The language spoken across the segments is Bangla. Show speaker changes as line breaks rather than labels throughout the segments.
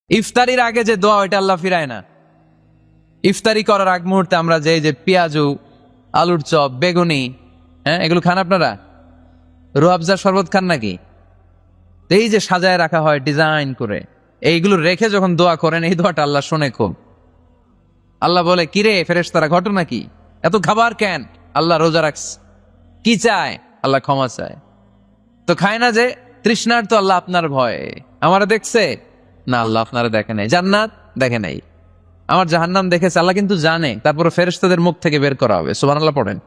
ইফতারির আগে যে দোয়া ওইটা আল্লাহ ফিরায় না। ইফতারি করার আগ মুহূর্তে আমরা যে পেঁয়াজু, আলুর চপ, বেগুনি, হ্যাঁ এগুলো খান আপনারা? রুয়াবজার শরবত খান নাকি? এই যে সাজায় রাখা হয় ডিজাইন করে, এইগুলো রেখে যখন দোয়া করেন এই দোয়াটা আল্লাহ শোনে খুব। আল্লাহ বলে, কিরে ফেরেশতারা ঘটনা কি, এত খাবার কেন? আল্লাহ রোজা রাখস। কি চায়? আল্লাহ ক্ষমা চায়। তো খায় না যে তৃষ্ণার, তো আল্লাহ আপনার ভয়ে। আমারা দেখছে না, আল্লাহ আপনারা দেখে নাই। জান্নাত দেখে নাই, আমার জাহান্নাম দেখেছে আল্লাহ কিন্তু জানে। তারপরে ফেরেশতাদের মুখ থেকে বের করা হবে। সুবহানাল্লাহ পড়েন।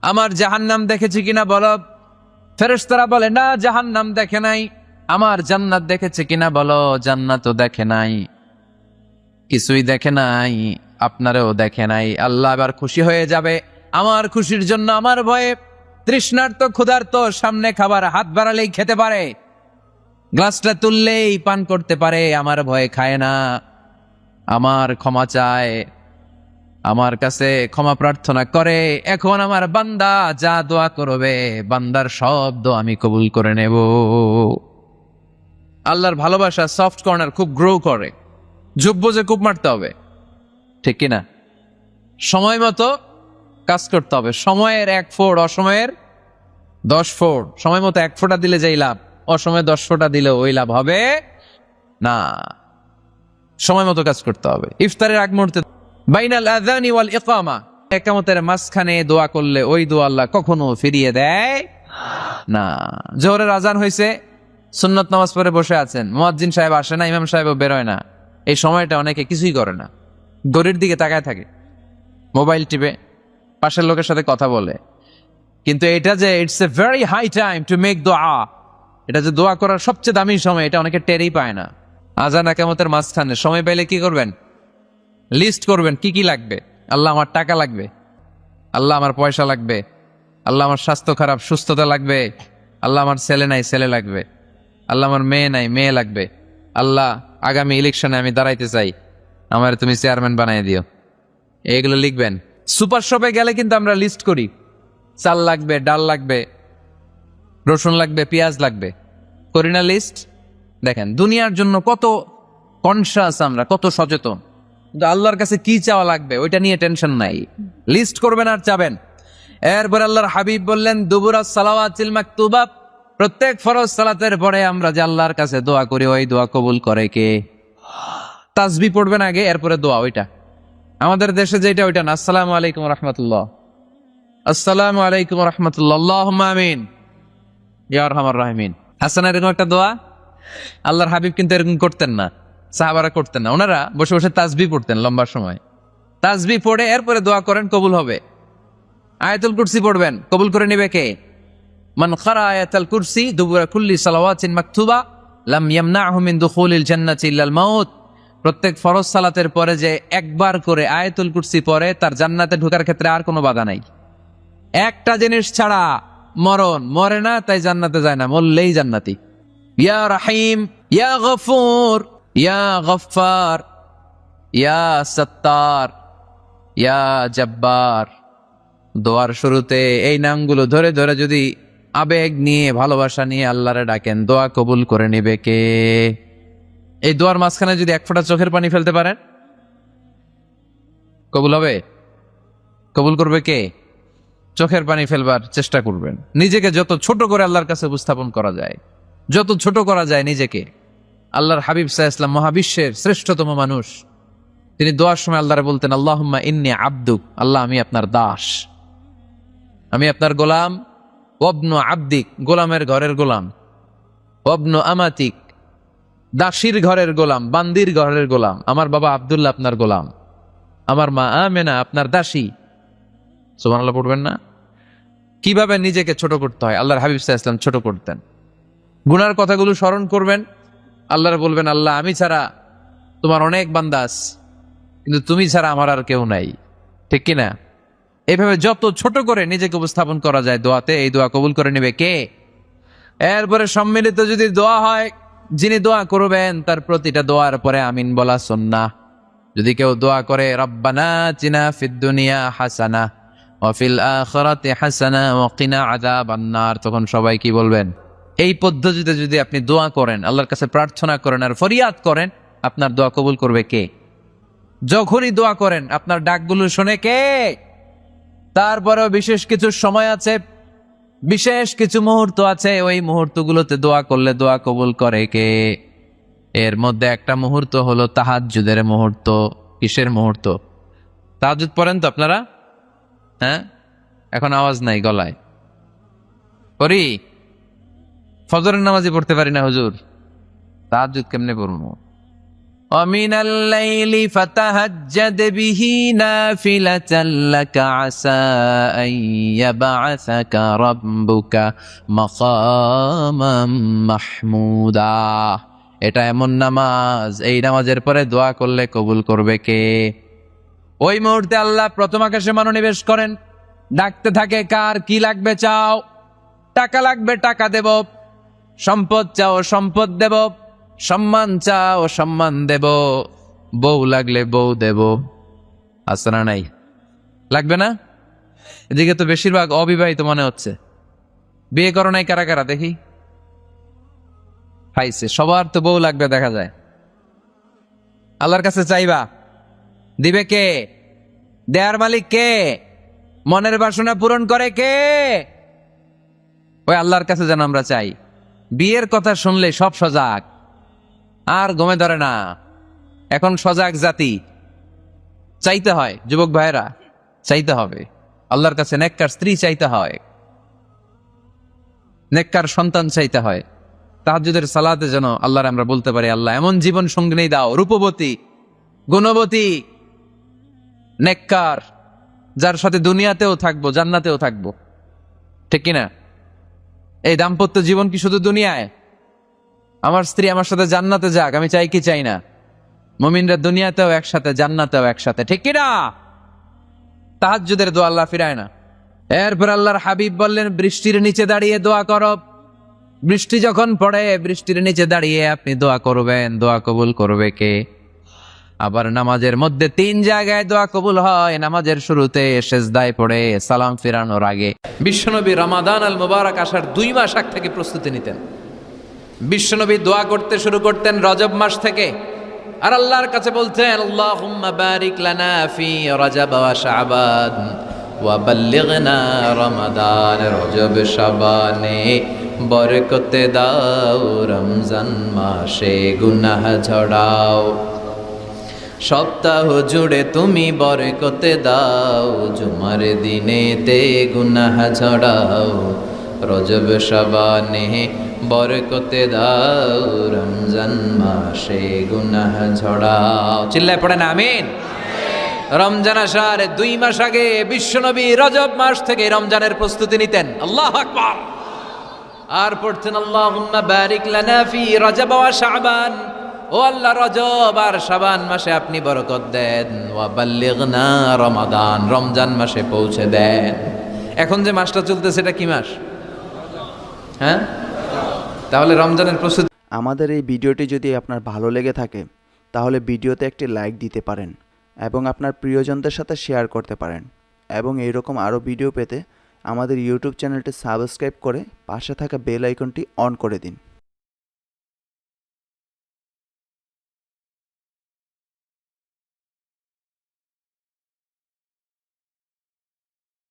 আমার জাহান্নাম দেখেছি কিনা বলো। ফেরেশতারা বলে না, জাহান্নাম দেখে নাই। আমার জান্নাত দেখেছে কিনা বলো, জান্নাতও দেখে নাই। কিছুই দেখে নাই, আপনারেও দেখে নাই। আল্লাহ এবার খুশি হয়ে যাবে। আমার খুশির জন্য আমার ভয়ে তৃষ্ণার্ত ক্ষুধার্ত সামনে খাবার হাত বাড়ালেই খেতে পারে, গ্লাসটা তুললেই পান করতে পারে, আমার ভয়ে খায় না। আমার ক্ষমা চায়, আমার কাছে ক্ষমা প্রার্থনা করে। এখন আমার বান্দা যা দোয়া করবে, বান্দার সব দোয়া আমি কবুল করে নেব। আল্লাহর ভালোবাসা সফট কর্নার খুব গ্রো করে। যোগ্য যে কূপ মারতে হবে, ঠিক কিনা? সময় মতো কাজ করতে হবে। সময়ের 1 ফোঁট, অসময়ের 10 ফোঁট। সময় মতো 1 ফোঁটা দিলে যেই লাভ, অসময়ে 10 ফোঁটা দিলে ওই লাভ হবে না। সময় মতো কাজ করতে হবে। ইফতারের আগ মুহূর্তে বাইনাল আযানি ওয়াল ইকামা, ইকামতের মাঝখানে দোয়া করলে ওই দোয়া আল্লাহ কখনো ফিরিয়ে দেয় না। জোহরের আজান হয়েছে, সুন্নত নামাজ পড়ে বসে আছেন, মুয়াজ্জিন সাহেব আসে না, ইমাম সাহেবও বেরোয় না। এই সময়টা অনেকে কিছুই করে না, ঘড়ির দিকে তাকায় থাকে, মোবাইল টিপে, পাশের লোকের সাথে কথা বলে। কিন্তু এটা যে it's a very high time to make দোয়া, এটা যে দোয়া করার সবচেয়ে দামি সময়, এটা অনেকে টেরই পায় না। আজান ইকামতের মাঝখানে সময় পাইলে কি করবেন? লিস্ট করবেন কি কি লাগবে। আল্লাহ আমার টাকা লাগবে, আল্লাহ আমার পয়সা লাগবে, আল্লাহ আমার স্বাস্থ্য খারাপ, সুস্থতা লাগবে, আল্লাহ আমার ছেলে নাই, ছেলে লাগবে, আল্লাহ আমার মেয়ে নাই, মেয়ে লাগবে, আল্লাহ আগামী ইলেকশনে আমি দাঁড়াইতে চাই, আমার তুমি চেয়ারম্যান বানিয়ে দিও। এইগুলো লিখবেন। সুপার শপে গেলে কিন্তু আমরা লিস্ট করি, চাল লাগবে, ডাল লাগবে, রসুন লাগবে, পেঁয়াজ লাগবে, করি না লিস্ট? দেখেন দুনিয়ার জন্য কত কনসাস আমরা, কত সচেতন। কিন্তু আল্লাহর কাছে কি চাওয়া লাগবে ওইটা নিয়ে টেনশন নাই, লিস্ট করবেন আর চাবেন। এরপর আল্লাহর হাবিব বললেন, দুবুরাস সালাওয়াতিল মাকতুবা, প্রত্যেক ফরজ সালাতের পরে আমরা যে আল্লাহর কাছে দোয়া করি, ওই দোয়া কবুল করে কে? তাসবিহ পড়বেন আগে, এরপরে দোয়া। ওইটা আমাদের দেশে যেটা, ওইটা না। আসসালামু আলাইকুম রাহমাতুল্লাহ, আসসালামু আলাইকুম রাহমাতুল্লাহ, আল্লাহুম্মা আমিন ইয়া আরহামার রাহিমিন। আছে না এরকম একটা দোয়া? আল্লাহর হাবিব কিন্তু এরকম করতেন না, সাহাবারা করতেন না। ওনারা বসে বসে তাসবিহ পড়তেন লম্বা সময়। তাসবিহ পড়ে এরপরে দোয়া করেন, কবুল হবে। আয়াতুল কুরসি পড়বেন, কবুল করে নেবে কে? মান ক্বারা আয়াতুল কুরসি দুবুরা কুল্লি সালাওয়াতিন মাকতুবা লাম ইয়ামনাহু মিন দুখুলিল জান্নাতি ইল্লাল মাউত। প্রত্যেক ফরজ সালাতের পরে যে একবার করে আয়াতুল কুরসি পড়ে, তার জান্নাতে ঢোকার ক্ষেত্রে আর কোনো বাধা নাই। একটা জিনিস ছাড়া, মরণ। মরে না তাই জান্নাতে যায় না, মরলেই জান্নাতি। ইয়া রাহিম, ইয়া গফুর, ইয়া গফফার, ইয়া সত্তার, ইয়া জব্বার। দোয়ার শুরুতে এই নামগুলো ধরে ধরে যদি আবেগ নিয়ে, ভালোবাসা নিয়ে আল্লাহরে ডাকেন, দোয়া কবুল করে নিবে কে? এই দোয়ার মাঝখানে যদি 1 ফোঁটা চোখের পানি ফেলতে পারেন, কবুল হবে? কবুল করবে কে? চোখের পানি ফেলবার চেষ্টা করবেন। নিজেকে যত ছোট করে আল্লাহর কাছে উপস্থাপন করা যায়, যত ছোট করা যায় নিজেকে। আল্লাহর হাবিব সাল্লাল্লাহু আলাইহি ওয়াসাল্লাম মহাবিশ্বের শ্রেষ্ঠতম মানুষ, তিনি দোয়ার সময় আল্লাহরে বলতেন, আল্লাহুম্মা ইন্নী আবদুক, আল্লাহ আমি আপনার দাস, আমি আপনার গোলাম। ওয়াবনু আবদিক, গোলামের ঘরের গোলাম। ওয়াবনু আমাতিক, দাসীর ঘরের গোলাম, বান্দির ঘরের গোলাম। আমার বাবা আব্দুল্লাহ আপনার গোলাম, আমার মা আমেনা আপনার দাসী। সুবহানাল্লাহ পড়বেন না? কিভাবে নিজেকে ছোট করতে হয় আল্লাহর হাবিব সাল্লাল্লাহু আলাইহি ওয়াসাল্লাম ছোট করতেন। গুনার কথাগুলো স্মরণ করবেন, আল্লাহরে বলবেন, আল্লাহ আমি ছাড়া তোমার অনেক বান্দা আছে, কিন্তু তুমি ছাড়া আমার আর কেউ নাই, ঠিক কিনা? এইভাবে যত ছোট করে নিজেকে উপস্থাপন করা যায় দোয়াতে, এই দোয়া কবুল করে নেবে কে? এরপরে সম্মিলিত যদি দোয়া হয়, যিনি দোয়া করবেন তার প্রতিটা দোয়ার পরে আমিন বলা সুন্নাহ। যদি কেউ দোয়া করে রব্বানা আতিনা ফিদ দুনিয়া হাসানাহ ওয়া ফিল আখিরাতি হাসানাহ ওয়া কিনা আযাবান নার, তখন সবাই কি বলবেন? এই পদ্ধতিতে যদি আপনি দোয়া করেন, আল্লাহর কাছে প্রার্থনা করেন আর ফরিয়াদ করেন, আপনার দোয়া কবুল করবে কে? যখনই দোয়া করেন আপনার ডাকগুলো শোনে কে? তারপরেও বিশেষ কিছু সময় আছে, বিশেষ কিছু মুহূর্ত আছে, ওই মুহূর্তগুলোতে দোয়া করলে দোয়া কবুল করে কে? এর মধ্যে একটা মুহূর্ত হলো তাহাজ্জুদের মুহূর্ত। কিসের মুহূর্ত? তাহাজ্জুদ পড়েন তো আপনারা? হ্যাঁ, এখন আওয়াজ নাই গলায়। পড়ি? ফজরের নামাজই পড়তে পারি না হুজুর, তাহাজ্জুদ কেমনে পড়বো? ومن الليل فتهجد به نافلة لك عسى أن يبعثك ربك مقاما محمودا। এটা এমন নামাজ, এই নামাজের পরে দোয়া করলে কবুল করবে কে? ওই মুহূর্তে আল্লাহ প্রথম আকাশে মনোনিবেশ করেন, ডাকতে থাকে, কার কি লাগবে চাও? টাকা লাগবে টাকা দেব, সম্পদ চাও সম্পদ দেব, সম্মান চাও সম্মান দেব, বউ লাগলে বউ দেব। আছে না নাই? লাগবে না? এদিকে তো বেশিরভাগ অবিবাহিত মনে হচ্ছে। বিয়ে করো নাই কারা কারা দেখি? পাইছে, সবার তো বউ লাগবে দেখা যায়। আল্লাহর কাছে চাইবা, দিবে কে? দেয়ার মালিক কে? মনের বাসনা পূরণ করে কে? ওই আল্লাহর কাছে যেন আমরা চাই। বিয়ের কথা শুনলে সব সজাগ, আর গমে ধরে না। এখন সজাগ জাতি, চাইতে হয়। যুবক ভাইরা, চাইতে হবে আল্লাহর কাছে। নেককার স্ত্রী চাইতে হয়, নেককার সন্তান চাইতে হয়। তাহাজ্জুদের সালাতে যেন আল্লাহর আমরা বলতে পারি, আল্লাহ এমন জীবন সঙ্গিনী দাও, রূপবতী, গুণবতী, নেককার, যার সাথে দুনিয়াতেও থাকবো জান্নাতেও থাকবো। ঠিক কিনা? এই দাম্পত্য জীবন কি শুধু দুনিয়ায়? আমার স্ত্রী আমার সাথে জান্নাতে যাক, আমি চাই কি চাই না? মুমিনরা দুনিয়াতেও একসাথে, জান্নাতেও একসাথে। ঠিক কিনা? তাহাজ্জুদের দোয়া আল্লাহ ফিরায় না। এরপর আল্লাহর হাবিব বললেন, বৃষ্টির নিচে দাঁড়িয়ে দোয়া করো। বৃষ্টি যখন পড়ে, বৃষ্টির নিচে দাঁড়িয়ে আপনি দোয়া করবেন, দোয়া কবুল করবে কে? আবার নামাজের মধ্যে 3 জায়গায় দোয়া কবুল হয়। নামাজের শুরুতে, সেজদায় পড়ে, সালাম ফিরানোর আগে। বিশ্বনবী রমাদান আল মুবারক আসার 2 মাস আগ থেকে প্রস্তুতি নিতেন। বিশ্বনবী দোয়া করতে শুরু করতেন রজব মাস থেকে, আর আল্লাহর কাছে বলতেন, আল্লাহুম্মা বারিক লানা ফি রজব ওয়া শাবান ওয়া বাল্লিগনা রমাদান। রজব শাবানে বরকতে দাও, রমজান মাসে গুনাহ ঝরাও। সপ্তাহ জুড়ে তুমি বরকতে দাও, জুমার দিনেতে গুনাহ ঝরাও। রজব শাবানে বরকতে দাও, রমজান মাসে গুনাহ ঝরাও। চিল্লায় পড়েন আমিন। রমজান আসার 2 মাস আগে বিশ্বনবী রজব মাস থেকে রমজানের প্রস্তুতি নিতেন। আল্লাহু আকবার। আর পড়তেন, আল্লাহুম্মা বারিক লানা ফি রজব ওয়া শাবান। ও আল্লাহ, রজব আর শাবান মাসে আপনি বরকত দেন। ওয়া বাল্লিগনা রমাদান, রমজান মাসে পৌঁছে দেন। এখন যে মাসটা চলতেছে এটা কি মাস? হ্যাঁ, তাহলে রমজানের প্রস্তুতি।
আমাদের এই ভিডিওটি যদি আপনার ভালো লেগে থাকে তাহলে ভিডিওতে একটি লাইক দিতে পারেন এবং আপনার প্রিয়জনদের সাথে শেয়ার করতে পারেন। এবং এইরকম আরও ভিডিও পেতে আমাদের ইউটিউব চ্যানেলটি সাবস্ক্রাইব করে পাশে থাকা বেল আইকনটি অন করে দিন।